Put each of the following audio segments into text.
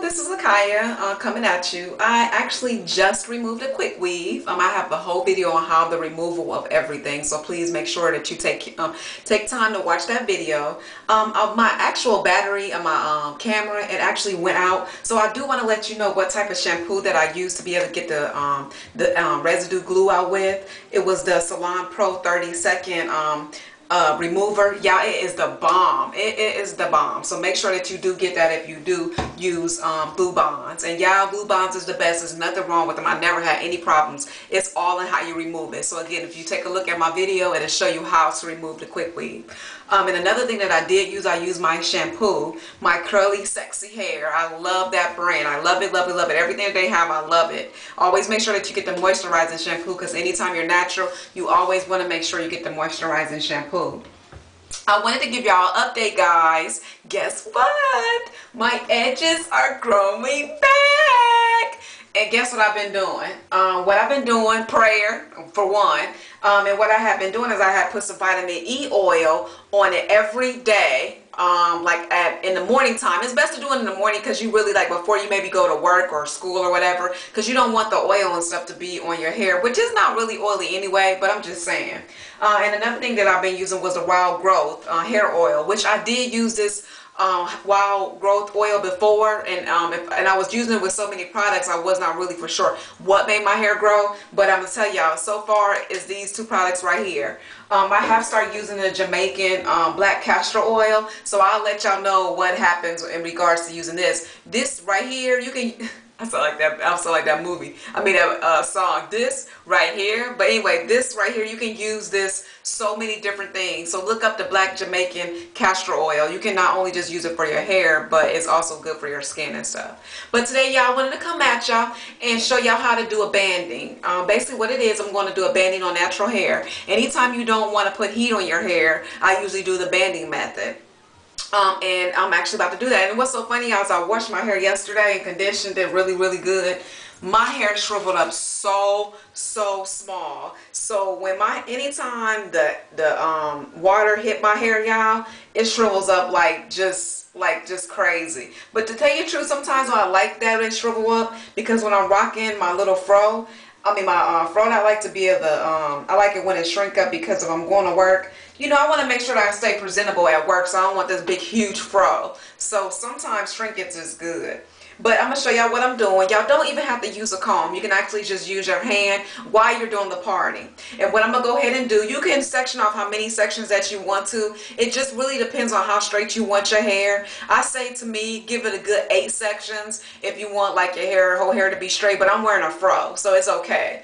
this is Akaya coming at you. I actually just removed a quick weave. I have the whole video on how the removal of everything, so please make sure that you take time to watch that video. My actual battery on my camera, it actually went out, so I do want to let you know what type of shampoo that I used to be able to get the residue glue out with. It was the Salon Pro 30-second remover. Yeah, it is the bomb. It is the bomb. So make sure that you do get that if you do use Blue Bonds. And yeah, Blue Bonds is the best. There's nothing wrong with them. I never had any problems. It's all in how you remove it. So again, if you take a look at my video, it'll show you how to remove the quick weave. And another thing that I use my shampoo, my Curly Sexy Hair. I love that brand. I love it, love it, love it. Everything that they have, I love it. Always make sure that you get the moisturizing shampoo, because anytime you're natural, you always want to make sure you get the moisturizing shampoo. I wanted to give y'all an update, guys. Guess what? My edges are growing back. And guess what I've been doing? Prayer, for one. And what I have been doing is I have put some vitamin E oil on it every day. In the morning time. It's best to do it in the morning, because you really, like, before you maybe go to work or school or whatever, because you don't want the oil and stuff to be on your hair, which is not really oily anyway, but I'm just saying. And another thing that I've been using was the Wild Growth hair oil, which I did use this Wild Growth oil before, and I was using it with so many products, I was not really for sure what made my hair grow. But I'm gonna tell y'all, so far is these two products right here. I have started using the Jamaican black castor oil, so I'll let y'all know what happens in regards to using this. This right here, you can I sound like that movie. I mean that song. This right here. But anyway, this right here, you can use this so many different things. So look up the black Jamaican castor oil. You can not only just use it for your hair, but it's also good for your skin and stuff. But today, y'all, I wanted to come at y'all and show y'all how to do a banding. Basically what it is, I'm going to do a banding on natural hair. Anytime you don't want to put heat on your hair, I usually do the banding method. And I'm actually about to do that. And what's so funny is I washed my hair yesterday and conditioned it really, really good. My hair shriveled up so small. So when anytime the water hit my hair, y'all, it shrivels up like just crazy. But to tell you the truth, sometimes I like that it shrivel up, because when I'm rocking my little fro, my fro, I like to be able to, I like it when it shrink up, because if I'm going to work, you know, I want to make sure that I stay presentable at work, so I don't want this big, huge fro. So sometimes shrinkage is good. But I'm going to show y'all what I'm doing. Y'all don't even have to use a comb. You can actually just use your hand while you're doing the parting. And what I'm going to go ahead and do, you can section off how many sections that you want to. It just really depends on how straight you want your hair. I say, to me, give it a good 8 sections if you want like your whole hair to be straight. But I'm wearing a fro, so it's okay.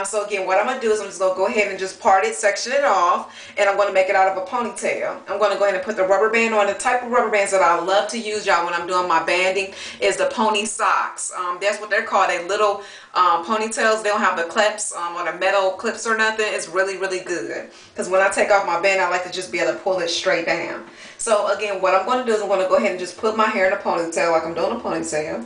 So again, what I'm going to do is I'm just going to go ahead and just part it, section it off, and I'm going to make it out of a ponytail. I'm going to go ahead and put the rubber band on. The type of rubber bands that I love to use, y'all, when I'm doing my banding is the pony socks. That's what they're called. They little ponytails. They don't have the clips or the metal clips or nothing. It's really, really good, because when I take off my band, I like to just be able to pull it straight down. So again, what I'm going to do is I'm going to go ahead and just put my hair in a ponytail like I'm doing a ponytail.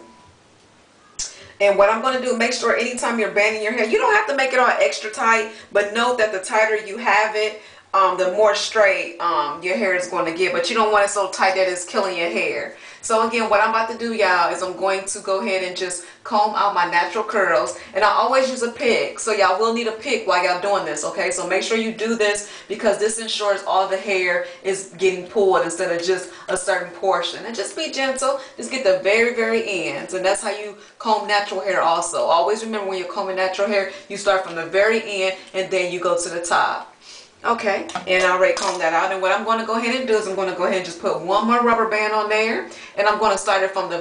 And what I'm going to do, make sure anytime you're banding your hair, you don't have to make it all extra tight, but note that the tighter you have it, the more straight your hair is going to get. But you don't want it so tight that it's killing your hair. So again, what I'm about to do, y'all, is I'm going to go ahead and just comb out my natural curls. And I always use a pick, so y'all will need a pick while y'all doing this, okay? So make sure you do this, because this ensures all the hair is getting pulled instead of just a certain portion. And just be gentle. Just get the very, very ends. And that's how you comb natural hair also. Always remember, when you're combing natural hair, you start from the very end and then you go to the top. Okay, and I already combed that out. And what I'm going to go ahead and do is I'm going to go ahead and just put one more rubber band on there. And I'm going to start it from the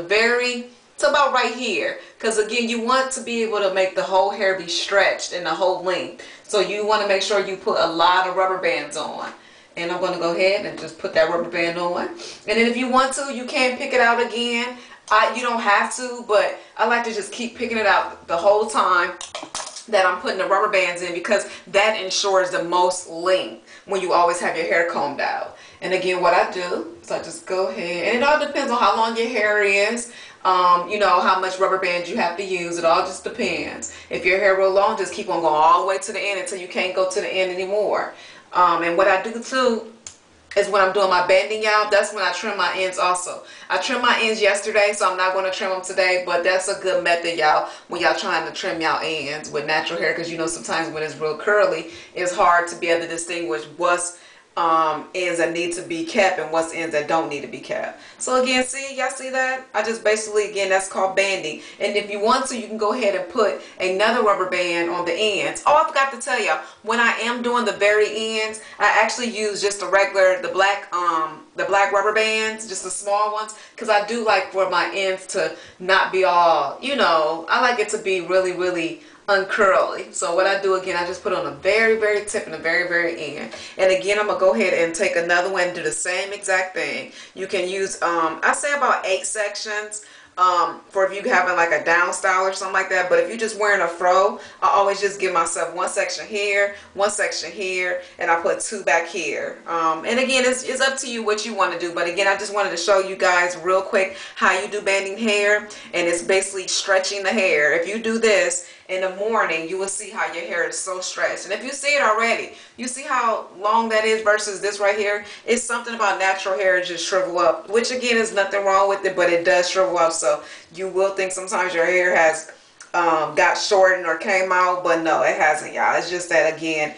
to about right here. Because again, you want to be able to make the whole hair be stretched in the whole length. So you want to make sure you put a lot of rubber bands on. And I'm going to go ahead and just put that rubber band on. And then if you want to, you can pick it out again. You don't have to, but I like to just keep picking it out the whole time that I'm putting the rubber bands in, because that ensures the most length when you always have your hair combed out. And again, what I do is I just go ahead, and it all depends on how long your hair is, you know, how much rubber band you have to use. It all just depends. If your hair real long, just keep on going all the way to the end until you can't go to the end anymore. And what I do too is when I'm doing my banding, y'all. That's when I trim my ends also. I trimmed my ends yesterday, so I'm not going to trim them today, but that's a good method, y'all, when y'all trying to trim y'all ends with natural hair, because you know sometimes when it's real curly, it's hard to be able to distinguish what's ends that need to be kept and what's ends that don't need to be kept. So again, see, y'all see that? I just basically, again, that's called banding. And if you want to, you can go ahead and put another rubber band on the ends. Oh, I forgot to tell y'all, when I am doing the very ends, I actually use just a regular, the black rubber bands, just the small ones, because I do like for my ends to not be all, you know, I like it to be really, really uncurly. So what I do, again, I just put on the very, very tip and the very, very end. And again, I'm gonna go ahead and take another one and do the same exact thing. You can use I say about 8 sections for if you having like a down style or something like that. But if you're just wearing a fro, I always just give myself one section here, one section here, and I put 2 back here. And again, it's up to you what you want to do. But again, I just wanted to show you guys real quick how you do banding hair, and it's basically stretching the hair. If you do this in the morning, you will see how your hair is so stretched. And if you see it already, you see how long that is versus this right here. It's something about natural hair just shrivel up, which again is nothing wrong with it, but it does shrivel up. So you will think sometimes your hair has got shortened or came out, but no, it hasn't, y'all. It's just that, again,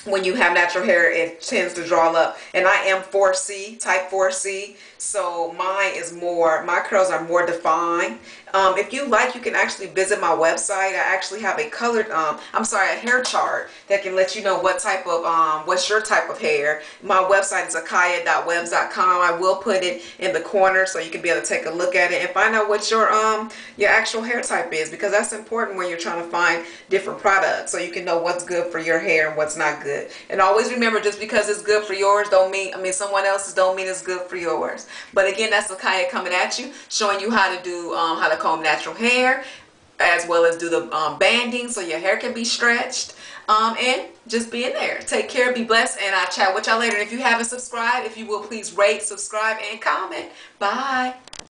when you have natural hair, it tends to draw up. And I am 4C, type 4C, so mine is more, my curls are more defined. If you like, you can actually visit my website. I actually have a colored, a hair chart that can let you know what type of, what's your type of hair. My website is akaya.webs.com. I will put it in the corner so you can be able to take a look at it and find out what your actual hair type is, because that's important when you're trying to find different products, so you can know what's good for your hair and what's not good. And always remember, just because it's good for yours don't mean, someone else's don't mean it's good for yours. But again, that's Akaya coming at you, showing you how to do, how to comb natural hair, as well as do the banding so your hair can be stretched. And just being there. Take care, be blessed, and I'll chat with y'all later. And if you haven't subscribed, if you will please rate, subscribe, and comment. Bye.